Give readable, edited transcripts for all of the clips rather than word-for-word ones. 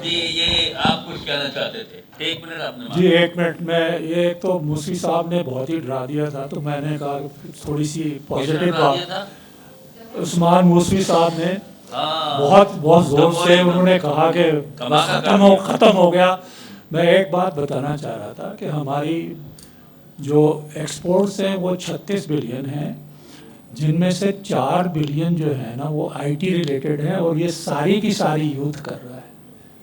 جی یہ آپ کچھ کہنا چاہتے تھے، 1 منٹ آپ نے جی 1 منٹ میں یہ تو موسوی صاحب نے بہت ہی ڈرا دیا تھا، تو میں نے کہا تھوڑی سی پازیٹیو بات. عثمان موسوی صاحب نے بہت زور سے انہوں نے کہا کہ بس ختم ہو گیا. میں ایک بات بتانا چاہ رہا تھا کہ ہماری جو ایکسپورٹس ہیں وہ 36 بلین ہیں، جن میں سے 4 بلین جو ہے نا وہ آئی ٹی ریلیٹڈ ہے، اور یہ ساری کی ساری یوتھ کر رہا ہے.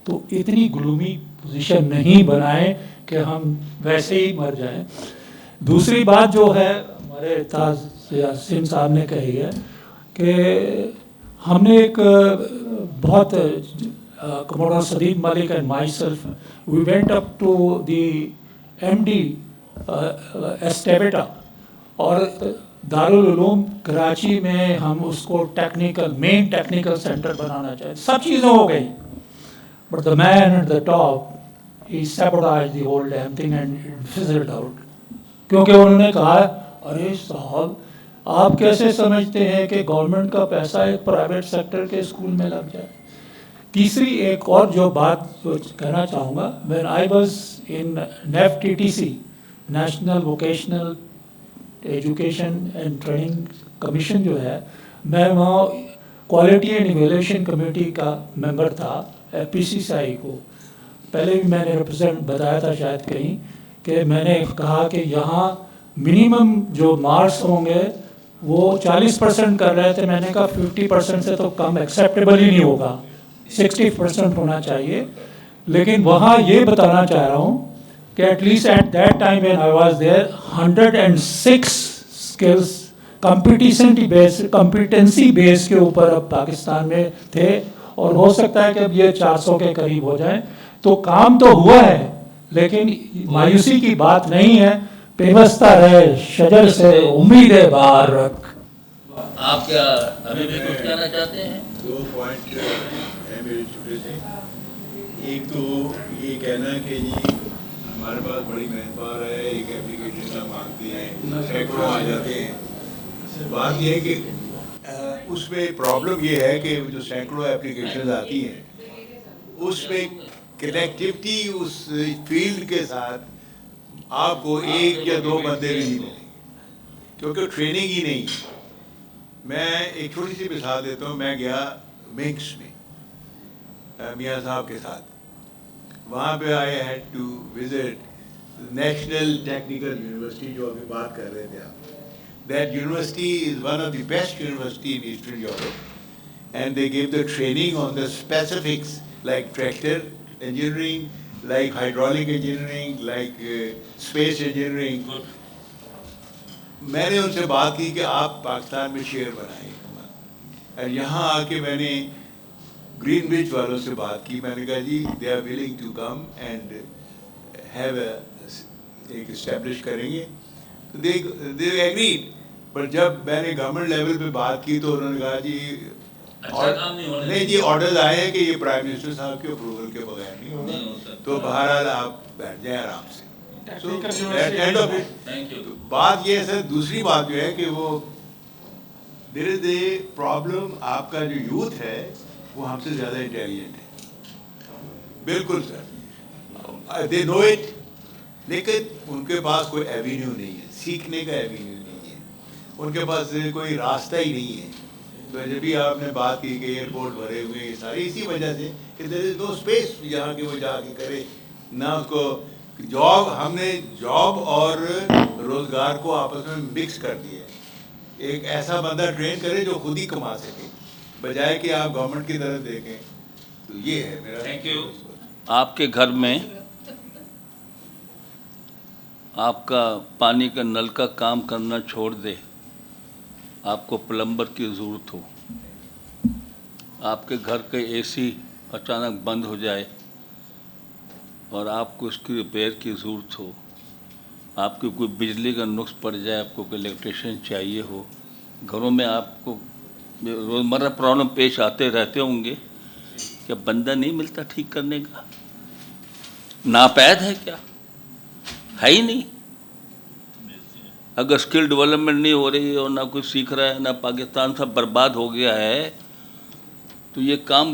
تو اتنی گلومی پوزیشن نہیں بنائیں کہ ہم ویسے ہی مر جائیں. دوسری بات جو ہے ہمارے تاج یاسین صاحب نے کہی ہے کہ ہم نے ایک بہت commodore Siddique Malik and my self we went up to the M D ایسٹیبیٹا، اور دارالعلوم کراچی میں ہم اس کو مین ٹیکنیکل سینٹر بنانا چاہتے. سب چیزیں ہو گئی، but the man at the top, he sabotaged the whole damn thing and it fizzled out. کیونکہ انہوں نے کہا ارے صاحب آپ کیسے سمجھتے ہیں کہ گورنمنٹ کا پیسہ ایک پرائیویٹ سیکٹر کے اسکول میں لگ جائے. تیسری ایک اور جو بات کہنا چاہوں گا، when I was in NEFTTC national vocational education and training commission جو ہے، میں وہاں کوالٹی اینڈ ایویلیویشن کمیٹی کا ممبر تھا. پی سی سی آئی کو پہلے بھی میں نے ریپرزینٹ بتایا تھا شاید کہیں، کہ میں نے کہا کہ یہاں منیمم جو مارکس ہوں گے وہ 40% کر رہے تھے. میں نے کہا 50% سے تو کم ایکسیپٹیبل ہی نہیں ہوگا، 60% ہونا چاہیے. لیکن وہاں یہ بتانا چاہ رہا ہوں کہ at least at that time when I was there 106 skills competency base کے اوپر اب پاکستان میں تھے، اور ہو سکتا ہے کہ اب یہ 400 کے قریب ہو جائیں. تو کام تو ہوا ہے، لیکن مایوسی کی بات نہیں ہے. پیوستہ رہے شجر سے امید بہار رکھ. آپ کیا ابھی بھی کچھ کہنا چاہتے ہیں؟ 2 پوائنٹ ہیں میرے چھوٹے سے. ایک تو یہ کہنا کہ جی ہمارے پاس بڑی مین پاور ہے، ایک اپلیکیشن کا مانگتے ہیں سینکڑوں آ جاتے ہیں. بات یہ ہے کہ اس میں پرابلم یہ ہے کہ جو سینکڑوں اپلیکیشنز آتی ہیں اس میں کنیکٹیوٹی اس فیلڈ کے ساتھ آپ کو 1 یا 2 بندے بھی نہیں ملیں گے، کیونکہ ٹریننگ ہی نہیں ہے. میں ایک چھوٹی سی مثال دیتا ہوں. میں گیا منکس میں میاں صاحب کے ساتھ. وہاں پہ I had to visit national technical university جو ابھی بات کر رہے تھے آپ. That university is one of the best university in Eastern Europe, and they give the training on the specifics like tractor engineering, like hydraulic engineering, like space engineering. میں نے ان سے بات کی کہ آپ پاکستان میں شیئر بنائیں. اور یہاں آ کے میں نے گرین بچ والوں سے بات کی. میں نے کہا جی they are willing to come and have ایک اسٹیبلش کریں گے. they agreed. پر جب میں نے گورنمنٹ لیول پہ بات کی تو انہوں نے کہا جی نہیں جی آرڈرز آئے ہیں کہ یہ پرائم منسٹر صاحب کے اپروول کے بغیر نہیں ہوگا، تو بہرحال آپ بیٹھ جائیں آرام سے. بات یہ ہے سر. دوسری بات جو ہے کہ وہ دیر از اے پرابلم. آپ کا جو یوتھ ہے وہ ہم سے زیادہ انٹیلیجنٹ ہے. بالکل سر، دے نو اٹ، لیکن ان کے پاس کوئی ایوینیو نہیں ہے، سیکھنے کا ایوینیو نہیں ہے، ان کے پاس کوئی راستہ ہی نہیں ہے. تو جب بھی آپ نے بات کی کہ ایئرپورٹ بھرے ہوئے یہ سارے اسی وجہ سے کہ دیر از نو اسپیس جہاں کہ وہ جا کے کرے. نہ اس کو جاب، ہم نے جاب اور روزگار کو آپس میں مکس کر دیا ہے. ایک ایسا بندہ ٹرین کرے جو خود ہی کما سکے، بجائے کہ آپ گورنمنٹ کی طرف دیکھیں. تو یہ ہے میرا. Thank you. آپ کے گھر میں آپ کا پانی کا نل کا کام کرنا چھوڑ دے، آپ کو پلمبر کی ضرورت ہو، آپ کے گھر کا اے سی اچانک بند ہو جائے اور آپ کو اس کی ریپیئر کی ضرورت ہو، آپ کو کوئی بجلی کا نقص پڑ جائے، آپ کو کوئی الیکٹریشین چاہیے ہو. گھروں میں آپ کو روزمرہ پرابلم پیش آتے رہتے ہوں گے. کیا بندہ نہیں ملتا ٹھیک کرنے کا؟ ناپید ہے کیا؟ ہے ہی نہیں. اگر اسکل ڈیولپمنٹ نہیں ہو رہی ہے اور نہ کوئی سیکھ رہا ہے، نہ پاکستان سب برباد ہو گیا ہے، تو یہ کام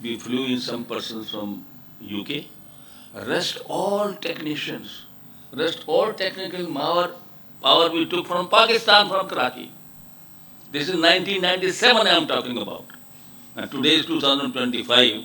we flew in some persons from UK. Rest all technicians, rest all technical power we took from Pakistan, from Karachi. This is 1997 I am talking about. And today is 2025.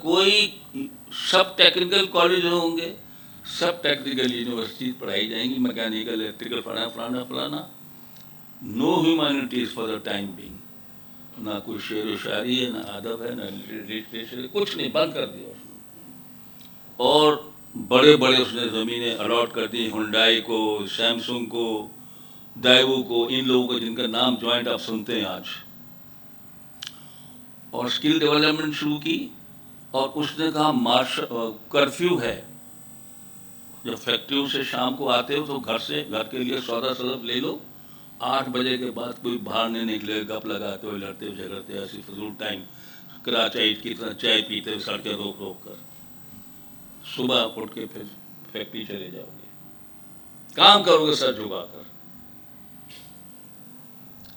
کوئی سب ٹیکنیکل کالج ہوں گے، سب technical university پڑھائی جائیں گی، mechanical electrical فلانا فلانا، no humanities for the time being, نہ کوئی شعر و شاعری ہے، نہ ادب ہے، نہ لٹریچر، کچھ نہیں، بند کر دیا اس نے۔ اور بڑے بڑے اس نے زمینیں الاٹ کر دی، ہنڈائی کو، سیمسنگ کو، دائیو کو، ان لوگوں کو جن کا نام جوائنٹ آپ سنتے ہیں آج، اور اسکل ڈیولپمنٹ شروع کی۔ اور اس نے کہا کرفیو ہے، جب فیکٹریوں سے شام کو آتے ہو تو گھر کے لیے سودا سلب لے لو، 8 بجے کے بعد کوئی باہر نہیں نکلے، گپ لگاتے ہوئے لڑتے ہوئے جھگڑتے، ایسی فضول ٹائم کراچائی کی طرح چائے پیتے ہوئے سڑکیں روک روک کر، صبح اٹھ کے پھر فیکٹری چلے جاؤ گے، کام کرو گے سر جھکا کر۔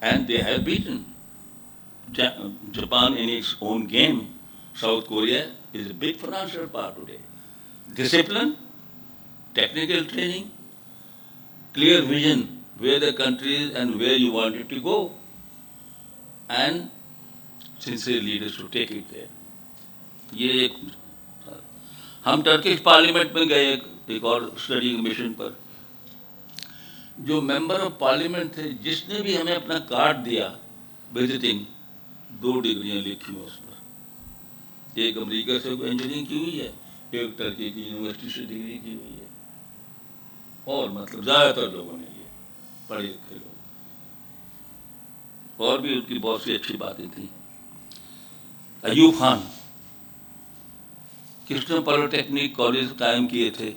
And they have beaten Japan in its own game. South Korea is a big financial power today. Discipline, technical training, clear vision where the country is and where you want it to go, and sincere leaders to take it there. یہ ایک ہم Turkish parliament میں گئے ایک اور study mission پر، جو member of parliament تھے، جس نے بھی ہمیں اپنا کارڈ دیا وزٹنگ، 2 ڈگریاں لکھی ہوئی اس پر، ایک امریکہ سے انجینئرنگ کی ہوئی ہے، ایک ترکی کی یونیورسٹی سے ڈگری کی ہوئی ہے، اور مطلب زیادہ تر لوگوں نے یہ پڑھے لکھے لوگ، اور بھی ان کی بہت سی اچھی باتیں تھیں۔ ایوب خان، کس نے پالیٹیکنک کالج قائم کیے تھے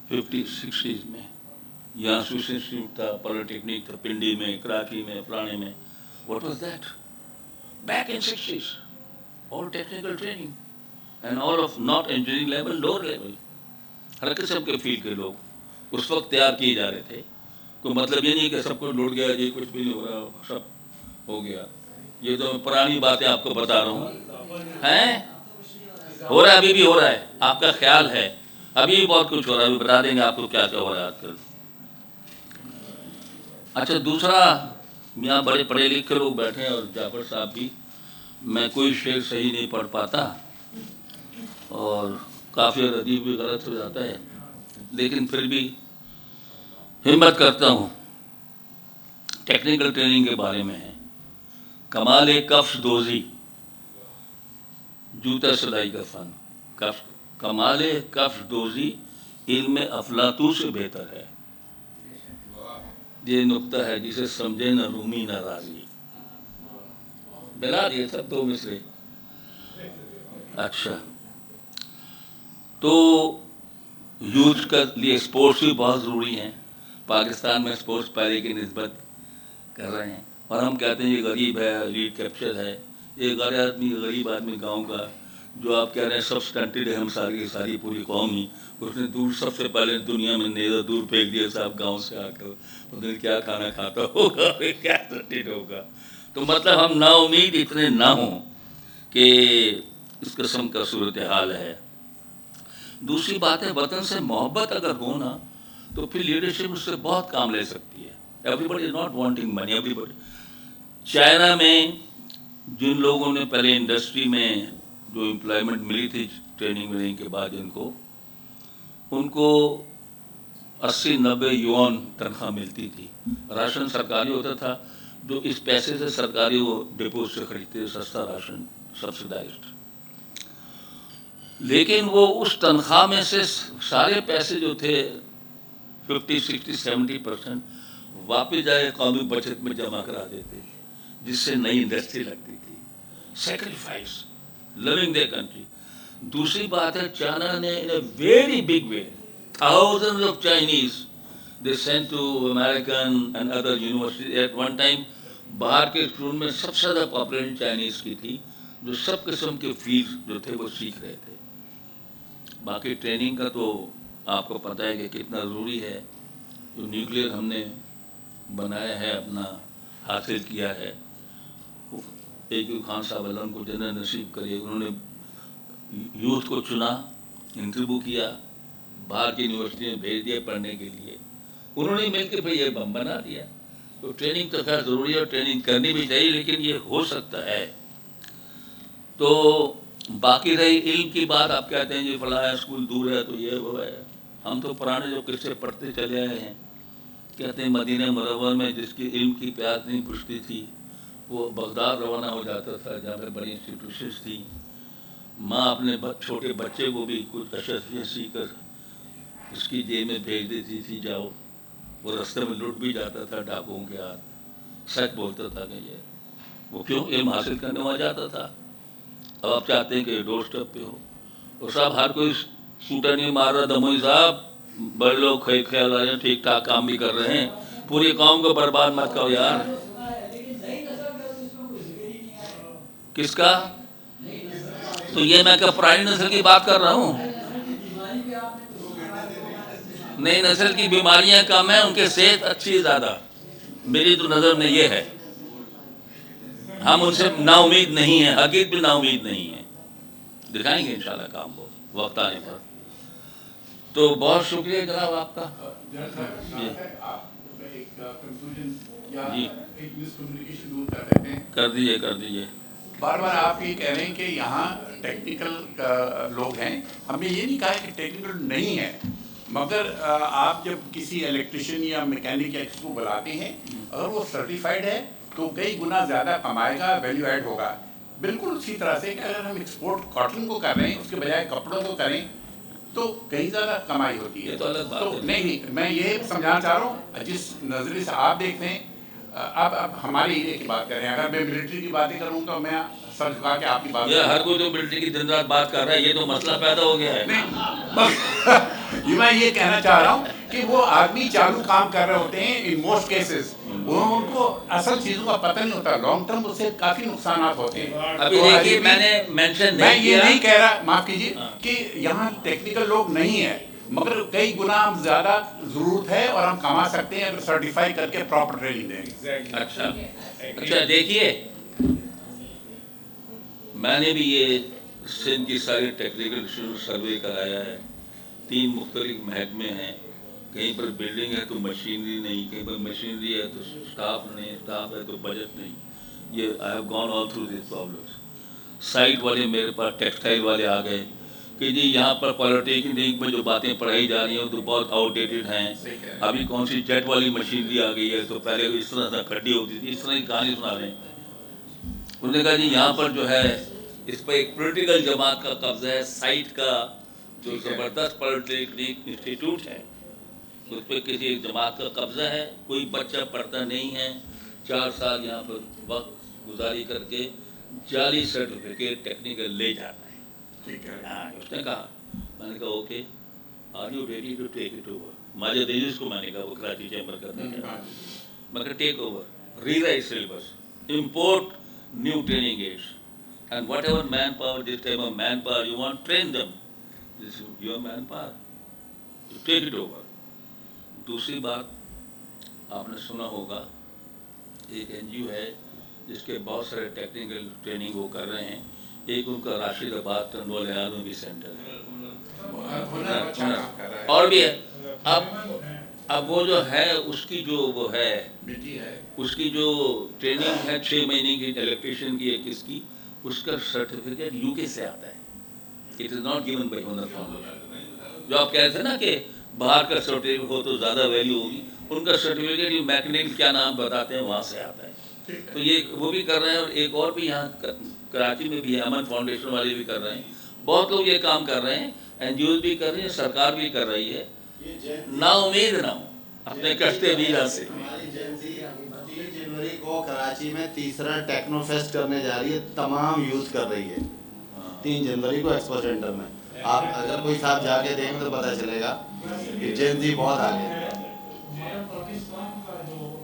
50-60s میں، یہاں سوئس انسٹیٹیوٹ تھا، پالیٹیکنک تھا، پنڈی میں، کراچی میں، فلانے میں۔ What was that? Back in 60s, all technical training and all of not engineering level, lower level. ہر قسم کے فیلڈ کے لوگ اس وقت تیار کیے جا رہے تھے۔ کوئی مطلب یہ نہیں کہ سب کچھ لوٹ گیا، یہ کچھ بھی نہیں ہو رہا، سب ہو گیا۔ یہ تو پرانی باتیں آپ کو بتا رہا ہوں، ہیں ہو رہا ہے، ابھی بھی ہو رہا ہے، آپ کا خیال ہے، ابھی بھی بہت کچھ ہو رہا ہے، ابھی بتا دیں گے آپ کو کیا کیا ہو رہا ہے آج کل۔ اچھا، دوسرا، یہاں بڑے پڑھے لکھے لوگ بیٹھے ہیں، اور جعفر صاحب بھی، میں کوئی شعر صحیح نہیں پڑھ پاتا، اور کافی ردیف بھی غلط ہو جاتا ہے، لیکن پھر بھی ہمت کرتا ہوں۔ ٹیکنیکل ٹریننگ کے بارے میں ہے، کمال کفش دوزی، جوتا سلائی کا فن، کمال کفش دوزی علم افلاطوں سے بہتر ہے، یہ نقطہ ہے جسے سمجھے نہ رومی نہ رازی، بلا دیے سب 2 مصرے۔ اچھا، تو یوتھ کے لیے اسپورٹس بھی بہت ضروری ہیں۔ پاکستان میں اسپورٹس پہلے کی نسبت کر رہے ہیں، اور ہم کہتے ہیں یہ غریب ہے، لیڈ کیپچر ہے، یہ غریب آدمی گاؤں کا، جو آپ کہہ رہے ہیں سب سٹنٹڈ ہے، ہم ساری پوری قوم ہی، اس نے دور سب سے پہلے دنیا میں نیزہ دور پھینک دیا صاحب گاؤں سے آ کر، اس نے کیا کھانا کھاتا ہوگا، کیا سٹنٹڈ ہوگا۔ تو مطلب ہم نا امید اتنے نہ ہوں کہ اس قسم کا صورتحال ہے۔ دوسری بات ہے، وطن سے محبت اگر ہو نا تو پھر لیڈرشپ اس سے بہت کام لے سکتی ہے۔ Everybody is not wanting money, everybody. China میں جن لوگوں نے پہلے انڈسٹری میں جو امپلائمنٹ ملی تھی ٹریننگ وریننگ کے بعد، ان کو 80-90 یوان تنخواہ ملتی تھی، راشن سرکاری ہوتا تھا، جو اس پیسے سے سرکاری وہ ڈپو سے خریدتے تھے، سستا راشن، سبسڈائزڈ، لیکن وہ اس تنخواہ میں سے سارے پیسے جو تھے 50-60-70% واپس جائے قومی بچت میں جمع کرا دیتے، جس سے نئی انڈسٹری لگتی تھی۔ Sacrifice, living their country۔ دوسری بات ہے، چائنا نے in a very big way thousands of Chinese they sent to American and other universities at one time۔ باہر کے اسکول میں سب سے زیادہ پاپولیشن چائنیز کی تھی، جو سب قسم کے فیلڈ جو تھے وہ سیکھ رہے تھے۔ باقی ٹریننگ کا تو آپ کو پتہ ہے کہ کتنا ضروری ہے، جو نیوکلیئر ہم نے بنایا ہے، اپنا حاصل کیا ہے۔ ایوب خان صاحب اللہ ان کو جنرل نصیب کریے، انہوں نے یوتھ کو چنا، انٹرویو کیا، باہر کی یونیورسٹی میں بھیج دیا پڑھنے کے لیے، انہوں نے مل کے بھائی یہ بم بنا دیا۔ تو ٹریننگ تو خیر ضروری ہے، اور ٹریننگ کرنی بھی چاہیے، لیکن یہ ہو سکتا ہے تو باقی رہی علم کی بات، آپ کہتے ہیں جی فلاں اسکول دور ہے تو یہ وہ ہے. ہم تو پرانے جو قصے پڑھتے چلے آئے ہیں، کہتے ہیں مدینہ منورہ میں جس کی علم کی پیاس نہیں بجھتی تھی وہ بغداد روانہ ہو جاتا تھا جہاں پہ بڑی انسٹیٹیوشنس تھیں. ماں اپنے چھوٹے بچے کو بھی کچھ اشرفیاں سیکھ کر اس کی جیب میں بھیج دیتی تھی، جاؤ. وہ رستے میں لٹ بھی جاتا تھا ڈاکوؤں کے ہاتھ. سچ بولتا تھا کہ یہ وہ کیوں علم حاصل کرنے وہاں جاتا تھا. اب آپ چاہتے ہیں کہ ڈور اسٹیپ پہ ہو. اور صاحب ہر کوئی سوٹا نہیں مار رہا دموئی صاحب، بڑے لوگ خیال آ رہے ہیں ٹھیک ٹھاک کام بھی کر رہے ہیں. پوری قوم کو برباد مت کرو یار. کس کا؟ تو یہ میں کہ پرانی نسل کی بات کر رہا ہوں. نئی نسل کی بیماریاں کم ہیں، ان کے صحت اچھی زیادہ. میری تو نظر میں یہ ہے. ہم ان سے نا امید نہیں ہیں، حقیقت بھی نا امید نہیں ہیں. دکھائیں گے انشاءاللہ کام کو وقت آنے پر. تو بہت شکریہ جناب آپ کا. جی کر دیجیے. بار بار آپ یہ کہہ رہے ہیں کہ یہاں ٹیکنیکل لوگ ہیں. ہم نے یہ نہیں کہا کہ ٹیکنیکل نہیں ہے، مگر آپ جب کسی الیکٹریشین یا میکینک یا کسی کو بلاتے ہیں، اگر وہ سرٹیفائڈ ہے تو کئی گنا زیادہ کمائے گا، ویلیو ایڈ ہوگا. بالکل اسی طرح سے کہ اگر ہم ایکسپورٹ کاٹن کو کر رہے ہیں اس کے بجائے کپڑوں کو کریں تو کہیں زیادہ کمائی ہوتی ہے. تو نہیں، میں یہ سمجھانا چاہ رہا ہوں جس نظریے سے آپ دیکھتے ہیں. اب ہمارے ایریا کی بات کر رہے ہیں. اگر میں ملٹری کی باتیں کروں تو میں سر جھکا کے آپ کی بات یہ ہر کوئی تو ملٹری کی دن رات بات کر رہا ہے، یہ تو مسئلہ پیدا ہو گیا ہے. میں یہ کہنا چاہ رہا ہوں کہ وہ آدمی چالو کام کر رہے ہوتے ہیں ان موسٹ کیسز، ان کو اصل چیزوں کا پتہ نہیں ہوتا. لانگ ٹرم اس سے کافی نقصانات ہوتے ہیں. ابھی دیکھیے میں نے مینشن نہیں کیا، یہ نہیں کہہ رہا، معاف کیجیے، کہ یہاں ٹیکنیکل لوگ نہیں ہیں، مگر کئی گنا زیادہ ضرورت ہے اور ہم کما سکتے ہیں اگر سرٹیفائی کر کے پراپر ٹریننگ دیں. اچھا دیکھیے، میں نے بھی یہ سندھ کی ساری ٹیکنیکل سروے کرایا ہے. 3 مختلف محکمے ہیں. کہیں پر بلڈنگ ہے تو مشینری نہیں، کہیں پر مشینری ہے تو سٹاف نہیں، سٹاف ہے تو بجٹ نہیں. یہ I have gone all through these problems. Site والے میرے پاس ٹیکسٹائل والے آ گئے کہ جی یہاں پر پالیٹیکنک میں جو باتیں پڑھائی جا رہی ہیں تو بہت آؤٹ ڈیٹڈ ہیں. ابھی کون سی جیٹ والی مشینری آ گئی ہے تو پہلے اس طرح سے کھڈی ہوتی تھی. اس طرح کی کہانی سنا رہے ہیں. انہوں نے کہا جی یہاں پر جو ہے اس پر ایک پولیٹیکل جماعت کا قبضہ ہے. سائٹ کا جو زبردست پالیٹیکنک انسٹیٹیوٹ ہے اس پہ کسی ایک جماعت کا قبضہ ہے. کوئی بچہ پڑھتا نہیں ہے. 4 سال یہاں پر وقت گزاری کر کے جعلی سرٹیفکیٹ ٹیکنیکل لے جاتا ہے. اس نے کہا، میں نے کہا okay, are you ready to take it over. Majid Aziz کو میں نے کہا، وہ کراچی چیمبر کرتے تھے. میں کہا take over, rewrite syllabus, import new training aids, and whatever manpower, this type of manpower you want, train them. This is your manpower. You take it over. دوسری بات آپ نے سنا ہوگا، ایک NGO ہے جس کے بہت سارے ٹیکنیکل ٹریننگ وہ کر رہے ہیں. ایک ان کا راشد آباد ٹنڈوالے عالمی سینٹر ہے، اور بھی ہے. اب وہ جو ہے اس کی جو وہ ہے اس کی جو ٹریننگ ہے 6 مہینے کی الیکٹریشین کی، ایک اس کی، اس کا سرٹیفکیٹ UK سے آتا ہے. It is not given by ہنر فاؤنڈیشن. جو آپ کہہ رہے تھے نا کہ باہر کا سرٹیفکیٹ ہو تو زیادہ ویلیو ہوگی، ان کا سرٹیفکیٹ یہ میکنک کیا نام بتاتے ہیں وہاں سے آتا ہے. تو یہ وہ بھی کر رہے ہیں. اور ایک اور بھی یہاں کراچی میں بھی ہے، امن فاؤنڈیشن والے بھی کر رہے ہیں. بہت لوگ یہ کام کر رہے ہیں، NGOز بھی کر رہے ہیں، سرکار بھی کر رہی ہے. نا امید نہ ہو اپنے کشتے ویرا سے. 3 جنوری کو کراچی میں تیسرا ٹیکنو فیسٹ کرنے جا رہی ہے، تمام یوز کر رہی ہے. 3 جنوری کو ایکسپو سینٹر میں. آپ اگر کوئی صاحب جا کے دیکھیں تو پتہ چلے گا کہ جین زی بہت آگے ہے. پاکستان کا جو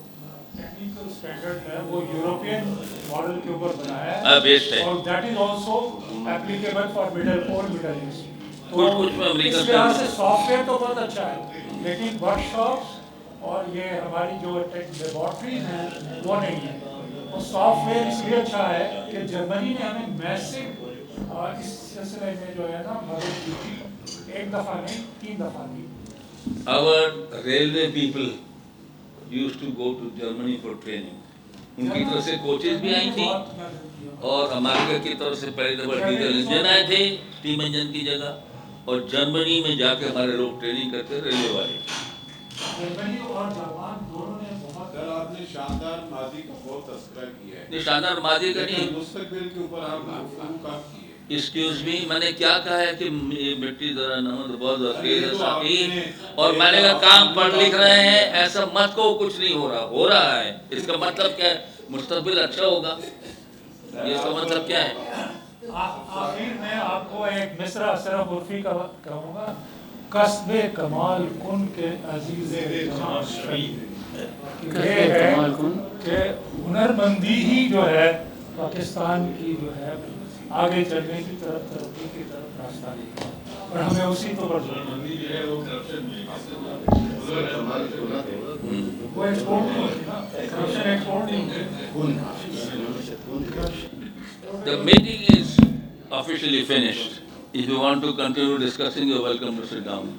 ٹیکنیکل اسٹینڈرڈ ہے وہ یوروپین ماڈل کے اوپر بنا ہے، اور that is also applicable for Middle East. تو اس لحاظ سے سافٹ ویئر تو بہت اچھا ہے، لیکن ورک شاپس اور یہ ہماری جو لیبارٹریز ہیں وہ نہیں ہیں. اور سافٹ ویئر اس لیے اچھا ہے کہ جرمنی نے ہمیں میسو اس سلسلے میں جو ہے نا مدد دی تھی، 1 دفعہ نہیں 3 دفعہ دی. Our railway people used to go to Germany for training. ان کی طرف سے کوچز بھی آئی تھی اور امریکہ کی طرف سے پہلے دفعہ ڈیزل انجن آئے تھے اسٹیم انجن کی جگہ، اور جرمنی میں جا کے ہمارے لوگ ٹریننگ کرتے ریلوے والے. جرمنی اور جاپان دونوں نے بہت سر آپ نے شاندار ماضی کا بہت تذکرہ کیا ہے، نہیں شاندار ماضی کا لیکن نہیں. مستقبل کے اوپر آپ نے گفتگو کب کی ہے؟ ایکسکیوز می، میں نے کیا کہا ہے کہ یہ مٹی ذرا نمک بہت ذخیر ہے ساقی، اور میں نے کہا کام پڑھ لکھ رہے ہیں، ایسا مت کو کچھ نہیں ہو رہا ہے. اس کا مطلب کیا ہے؟ مستقبل اچھا ہوگا. یہ اس کا مطلب کیا ہے؟ آخر میں آپ کو ایک مصرع صرف عرفی کا کہوں گا، قصب کمال کن کے عزیز جان شہید، یہ ہے کہ ہنرمندی ہی جو ہے پاکستان کی جو ہے آگے چلنے کی طرف، ترقی کی طرف راستہ لے گا، اور ہمیں اسی تو پر جو ہے وہ کرپشن میں وہ ایکسپورٹ نہیں ہوتی نا، کرپشن ایکسپورٹ نہیں ہوتی. The meeting is officially finished. If you want to continue discussing, you're welcome to sit down.